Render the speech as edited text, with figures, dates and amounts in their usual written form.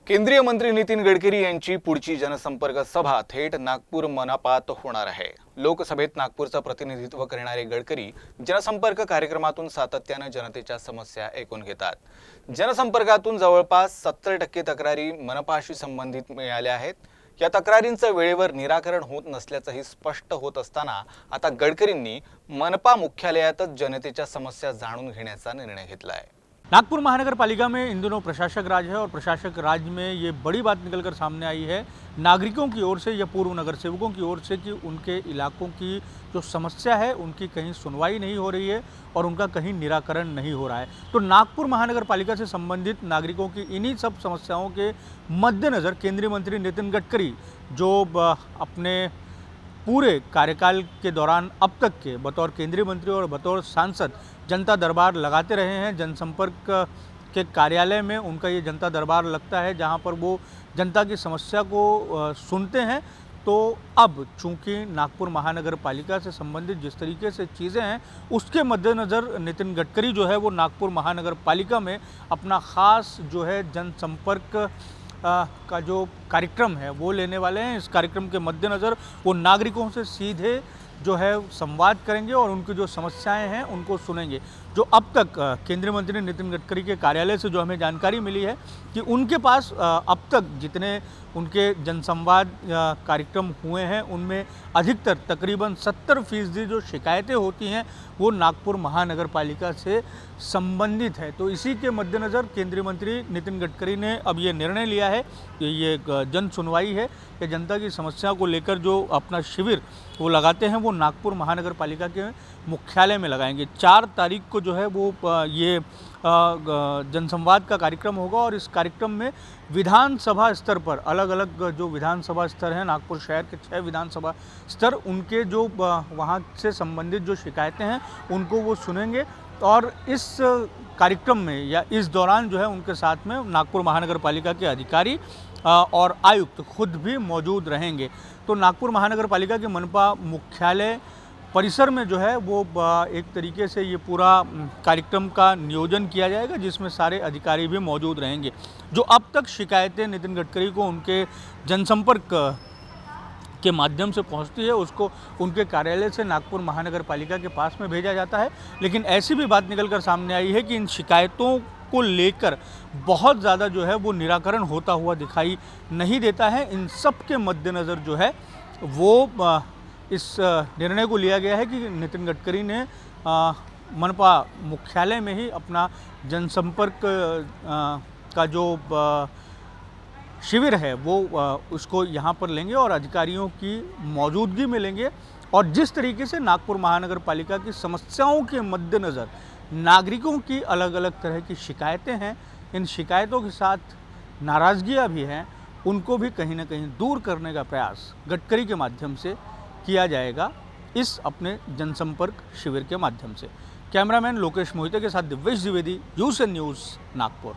केंद्रीय मंत्री नितीन गडकरी यांची पुढची जनसंपर्क सभा थेट नागपूर मनपात होणार आहे। लोकसभेत नागपूरचं प्रतिनिधित्व करणारे गडकरी जनसंपर्क कार्यक्रमातून सातत्याने जनतेच्या समस्या ऐकून घेतात। जनसंपर्कातून जवळपास 70% तक्रारी मनपाशी संबंधित मिळाल्या आहेत। या तक्रारींचं वेळेवर निराकरण होत नसल्याचंही स्पष्ट होत असताना आता गडकरींनी मनपा मुख्यालयातच जनतेच्या समस्या जाणून घेण्याचा निर्णय घेतला है। नागपुर महानगर पालिका में इन दिनों प्रशासक राज है और प्रशासक राज में ये बड़ी बात निकलकर सामने आई है नागरिकों की ओर से या पूर्व नगर सेवकों की ओर से कि उनके इलाकों की जो समस्या है उनकी कहीं सुनवाई नहीं हो रही है और उनका कहीं निराकरण नहीं हो रहा है। तो नागपुर महानगर पालिका से संबंधित नागरिकों की इन्हीं सब समस्याओं के मद्देनज़र केंद्रीय मंत्री नितिन गडकरी जो अपने पूरे कार्यकाल के दौरान अब तक के बतौर केंद्रीय मंत्री और बतौर सांसद जनता दरबार लगाते रहे हैं। जनसंपर्क के कार्यालय में उनका ये जनता दरबार लगता है जहां पर वो जनता की समस्या को सुनते हैं। तो अब चूंकि नागपुर महानगर पालिका से संबंधित जिस तरीके से चीज़ें हैं उसके मद्देनज़र नितिन गडकरी जो है वो नागपुर महानगर पालिका में अपना ख़ास जो है जनसंपर्क का जो कार्यक्रम है वो लेने वाले हैं। इस कार्यक्रम के मद्देनज़र वो नागरिकों से सीधे जो है संवाद करेंगे और उनकी जो समस्याएं हैं उनको सुनेंगे। जो अब तक केंद्रीय मंत्री नितिन गडकरी के कार्यालय से जो हमें जानकारी मिली है कि उनके पास अब तक जितने उनके जनसंवाद कार्यक्रम हुए हैं उनमें अधिकतर तकरीबन 70% जो शिकायतें होती हैं वो नागपुर महानगर पालिका से संबंधित है। तो इसी के मद्देनज़र केंद्रीय मंत्री नितिन गडकरी ने अब ये निर्णय लिया है कि ये एक जन सुनवाई है कि जनता की समस्या को लेकर जो अपना शिविर वो लगाते हैं वो नागपुर महानगर पालिका के मुख्यालय में लगाएंगे। 4 तारीख को जो है वो ये जनसंवाद का कार्यक्रम होगा और इस कार्यक्रम में विधानसभा स्तर पर अलग अलग जो विधानसभा स्तर हैं नागपुर शहर के 6 विधानसभा स्तर उनके जो वहाँ से संबंधित जो शिकायतें हैं उनको वो सुनेंगे। और इस कार्यक्रम में या इस दौरान जो है उनके साथ में नागपुर महानगर पालिका के अधिकारी और आयुक्त खुद भी मौजूद रहेंगे। तो नागपुर महानगर पालिका के मनपा मुख्यालय परिसर में जो है वो एक तरीके से ये पूरा कार्यक्रम का नियोजन किया जाएगा जिसमें सारे अधिकारी भी मौजूद रहेंगे। जो अब तक शिकायतें नितिन गडकरी को उनके जनसंपर्क के माध्यम से पहुंचती है उसको उनके कार्यालय से नागपुर महानगर पालिका के पास में भेजा जाता है। लेकिन ऐसी भी बात निकलकर सामने आई है कि इन शिकायतों को लेकर बहुत ज़्यादा जो है वो निराकरण होता हुआ दिखाई नहीं देता है। इन सब के मद्देनज़र जो है वो इस निर्णय को लिया गया है कि नितिन गडकरी ने मनपा मुख्यालय में ही अपना जनसंपर्क का जो शिविर है वो उसको यहाँ पर लेंगे और अधिकारियों की मौजूदगी में लेंगे। और जिस तरीके से नागपुर महानगर पालिका की समस्याओं के मद्देनज़र नागरिकों की अलग अलग तरह की शिकायतें हैं, इन शिकायतों के साथ नाराज़गियाँ भी हैं, उनको भी कहीं ना कहीं दूर करने का प्रयास गडकरी के माध्यम से किया जाएगा इस अपने जनसंपर्क शिविर के माध्यम से। कैमरामैन लोकेश मोहिते के साथ दिव्येश द्विवेदी, यूएसएन न्यूज़, नागपुर।